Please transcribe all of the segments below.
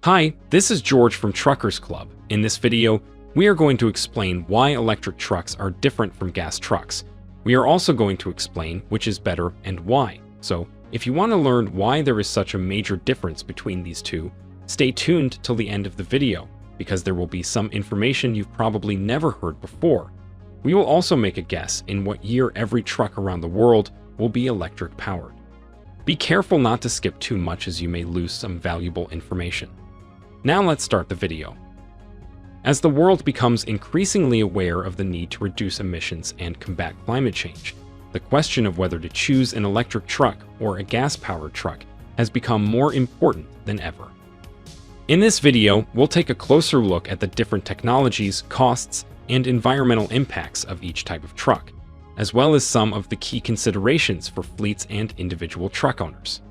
Hi, this is George from Truckers Club. In this video, we are going to explain why electric trucks are different from gas trucks. We are also going to explain which is better and why. So, if you want to learn why there is such a major difference between these two, stay tuned till the end of the video, because there will be some information you've probably never heard before. We will also make a guess in what year every truck around the world will be electric powered. Be careful not to skip too much, as you may lose some valuable information. Now let's start the video. As the world becomes increasingly aware of the need to reduce emissions and combat climate change, the question of whether to choose an electric truck or a gas-powered truck has become more important than ever. In this video, we'll take a closer look at the different technologies, costs, and environmental impacts of each type of truck, as well as some of the key considerations for fleets and individual truck owners.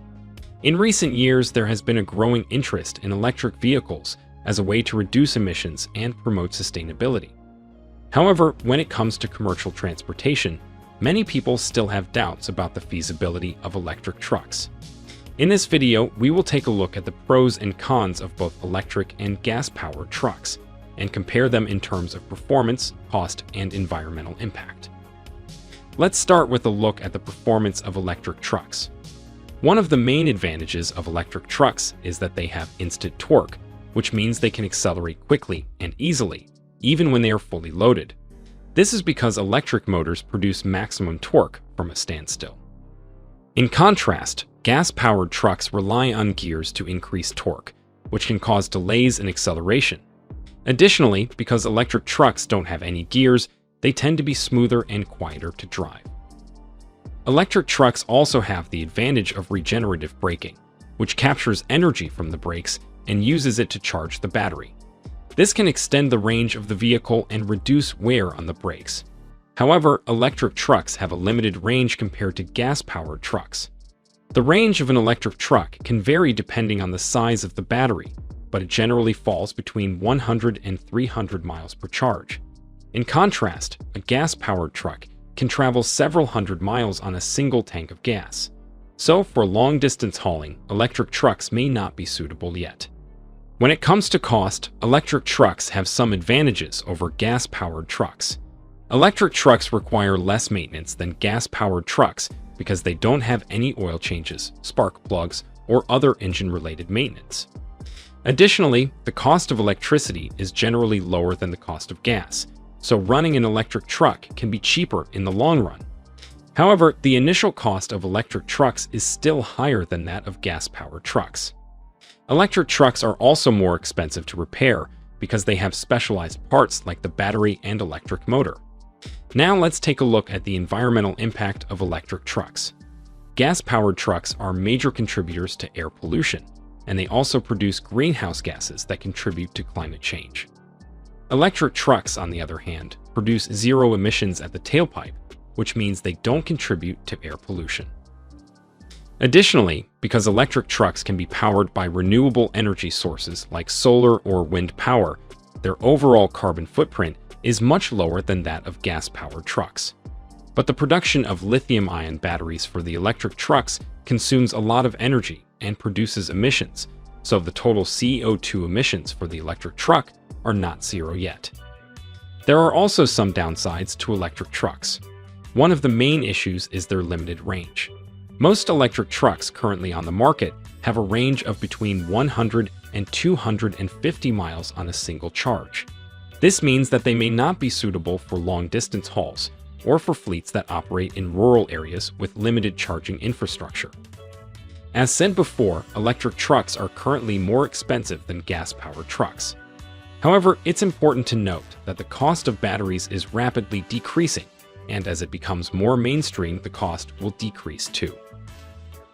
In recent years, there has been a growing interest in electric vehicles as a way to reduce emissions and promote sustainability. However, when it comes to commercial transportation, many people still have doubts about the feasibility of electric trucks. In this video, we will take a look at the pros and cons of both electric and gas-powered trucks, and compare them in terms of performance, cost, and environmental impact. Let's start with a look at the performance of electric trucks. One of the main advantages of electric trucks is that they have instant torque, which means they can accelerate quickly and easily, even when they are fully loaded. This is because electric motors produce maximum torque from a standstill. In contrast, gas-powered trucks rely on gears to increase torque, which can cause delays in acceleration. Additionally, because electric trucks don't have any gears, they tend to be smoother and quieter to drive. Electric trucks also have the advantage of regenerative braking, which captures energy from the brakes and uses it to charge the battery. This can extend the range of the vehicle and reduce wear on the brakes. However, electric trucks have a limited range compared to gas-powered trucks. The range of an electric truck can vary depending on the size of the battery, but it generally falls between 100 and 300 miles per charge. In contrast, a gas-powered truck can travel several hundred miles on a single tank of gas. So, for long-distance hauling, electric trucks may not be suitable yet. When it comes to cost, electric trucks have some advantages over gas-powered trucks. Electric trucks require less maintenance than gas-powered trucks because they don't have any oil changes, spark plugs, or other engine-related maintenance. Additionally, the cost of electricity is generally lower than the cost of gas, so running an electric truck can be cheaper in the long run. However, the initial cost of electric trucks is still higher than that of gas-powered trucks. Electric trucks are also more expensive to repair because they have specialized parts like the battery and electric motor. Now let's take a look at the environmental impact of electric trucks. Gas-powered trucks are major contributors to air pollution, and they also produce greenhouse gases that contribute to climate change. Electric trucks, on the other hand, produce zero emissions at the tailpipe, which means they don't contribute to air pollution. Additionally, because electric trucks can be powered by renewable energy sources like solar or wind power, their overall carbon footprint is much lower than that of gas-powered trucks. But the production of lithium-ion batteries for the electric trucks consumes a lot of energy and produces emissions, so the total CO2 emissions for the electric truck are not zero yet. There are also some downsides to electric trucks. One of the main issues is their limited range. Most electric trucks currently on the market have a range of between 100 and 250 miles on a single charge. This means that they may not be suitable for long-distance hauls or for fleets that operate in rural areas with limited charging infrastructure. As said before, electric trucks are currently more expensive than gas-powered trucks. However, it's important to note that the cost of batteries is rapidly decreasing, and as it becomes more mainstream, the cost will decrease too.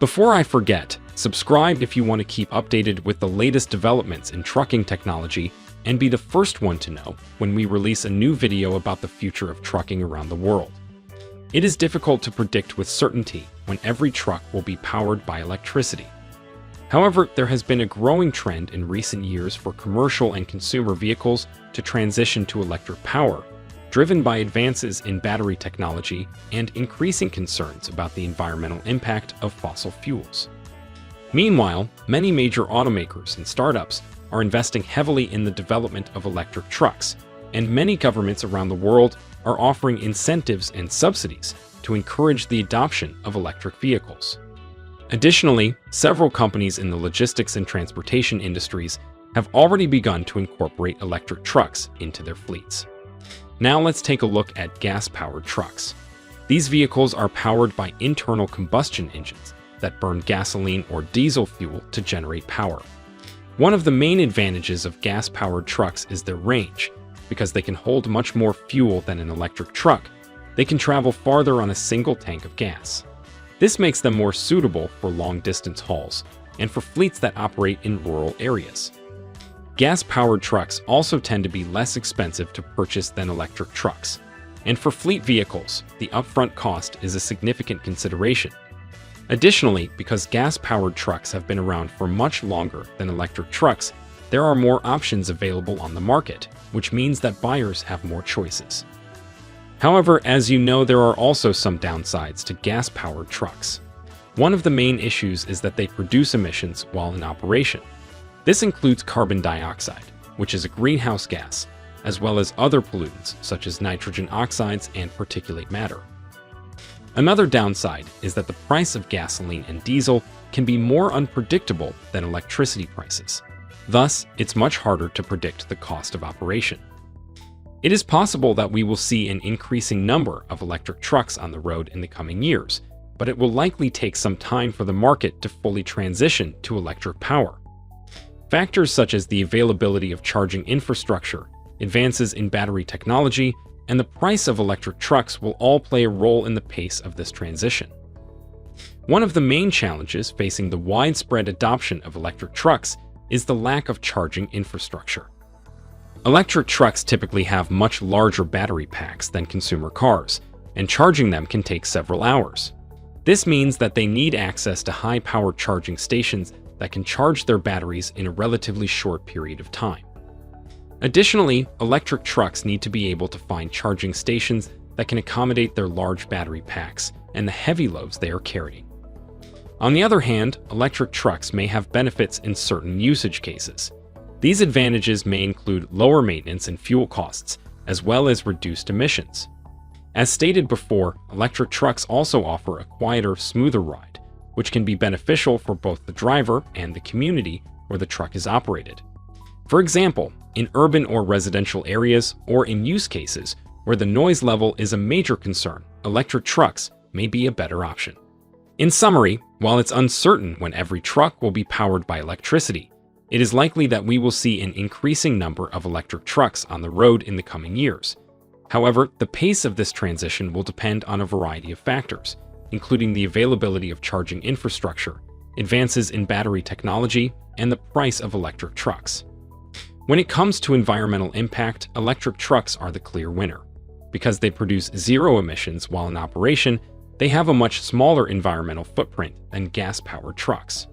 Before I forget, subscribe if you want to keep updated with the latest developments in trucking technology and be the first one to know when we release a new video about the future of trucking around the world. It is difficult to predict with certainty when every truck will be powered by electricity. However, there has been a growing trend in recent years for commercial and consumer vehicles to transition to electric power, driven by advances in battery technology and increasing concerns about the environmental impact of fossil fuels. Meanwhile, many major automakers and startups are investing heavily in the development of electric trucks, and many governments around the world are offering incentives and subsidies to encourage the adoption of electric vehicles. Additionally, several companies in the logistics and transportation industries have already begun to incorporate electric trucks into their fleets. Now let's take a look at gas-powered trucks. These vehicles are powered by internal combustion engines that burn gasoline or diesel fuel to generate power. One of the main advantages of gas-powered trucks is their range. Because they can hold much more fuel than an electric truck, they can travel farther on a single tank of gas. This makes them more suitable for long-distance hauls and for fleets that operate in rural areas. Gas-powered trucks also tend to be less expensive to purchase than electric trucks, and for fleet vehicles, the upfront cost is a significant consideration. Additionally, because gas-powered trucks have been around for much longer than electric trucks, there are more options available on the market, which means that buyers have more choices. However, as you know, there are also some downsides to gas-powered trucks. One of the main issues is that they produce emissions while in operation. This includes carbon dioxide, which is a greenhouse gas, as well as other pollutants such as nitrogen oxides and particulate matter. Another downside is that the price of gasoline and diesel can be more unpredictable than electricity prices. Thus, it's much harder to predict the cost of operation. It is possible that we will see an increasing number of electric trucks on the road in the coming years, but it will likely take some time for the market to fully transition to electric power. Factors such as the availability of charging infrastructure, advances in battery technology, and the price of electric trucks will all play a role in the pace of this transition. One of the main challenges facing the widespread adoption of electric trucks is the lack of charging infrastructure. Electric trucks typically have much larger battery packs than consumer cars, and charging them can take several hours. This means that they need access to high-power charging stations that can charge their batteries in a relatively short period of time. Additionally, electric trucks need to be able to find charging stations that can accommodate their large battery packs and the heavy loads they are carrying. On the other hand, electric trucks may have benefits in certain usage cases. These advantages may include lower maintenance and fuel costs, as well as reduced emissions. As stated before, electric trucks also offer a quieter, smoother ride, which can be beneficial for both the driver and the community where the truck is operated. For example, in urban or residential areas, or in use cases where the noise level is a major concern, electric trucks may be a better option. In summary, while it's uncertain when every truck will be powered by electricity, it is likely that we will see an increasing number of electric trucks on the road in the coming years. However, the pace of this transition will depend on a variety of factors, including the availability of charging infrastructure, advances in battery technology, and the price of electric trucks. When it comes to environmental impact, electric trucks are the clear winner. Because they produce zero emissions while in operation, they have a much smaller environmental footprint than gas-powered trucks.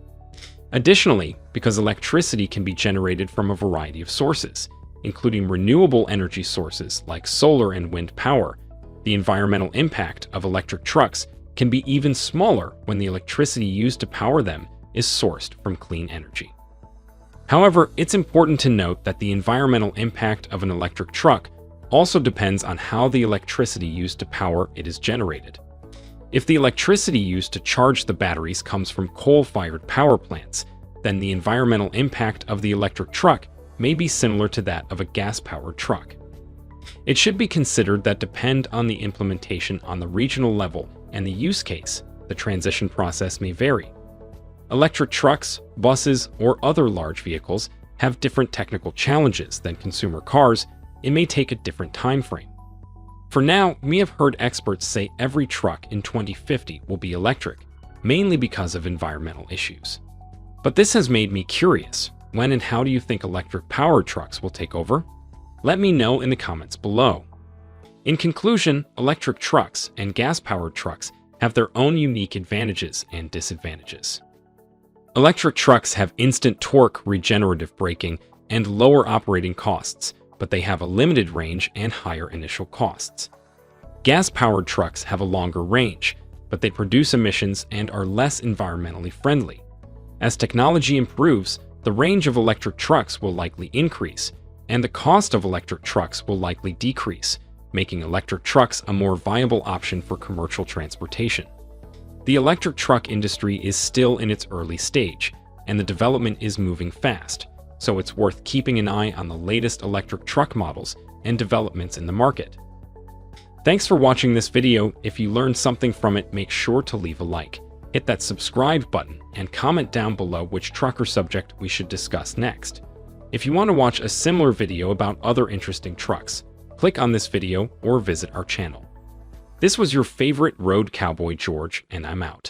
Additionally, because electricity can be generated from a variety of sources, including renewable energy sources like solar and wind power, the environmental impact of electric trucks can be even smaller when the electricity used to power them is sourced from clean energy. However, it's important to note that the environmental impact of an electric truck also depends on how the electricity used to power it is generated. If the electricity used to charge the batteries comes from coal-fired power plants, then the environmental impact of the electric truck may be similar to that of a gas-powered truck. It should be considered that depend on the implementation on the regional level and the use case, the transition process may vary. Electric trucks, buses, or other large vehicles have different technical challenges than consumer cars. It may take a different time frame. For now, we have heard experts say every truck in 2050 will be electric, mainly because of environmental issues. But this has made me curious. When and how do you think electric-powered trucks will take over? Let me know in the comments below. In conclusion, electric trucks and gas-powered trucks have their own unique advantages and disadvantages. Electric trucks have instant torque, regenerative braking, and lower operating costs, but they have a limited range and higher initial costs. Gas-powered trucks have a longer range, but they produce emissions and are less environmentally friendly. As technology improves, the range of electric trucks will likely increase, and the cost of electric trucks will likely decrease, making electric trucks a more viable option for commercial transportation. The electric truck industry is still in its early stage, and the development is moving fast, so it's worth keeping an eye on the latest electric truck models and developments in the market. Thanks for watching this video. If you learned something from it, make sure to leave a like, hit that subscribe button, and comment down below which truck or subject we should discuss next. If you want to watch a similar video about other interesting trucks, click on this video or visit our channel. This was your favorite road cowboy, George, and I'm out.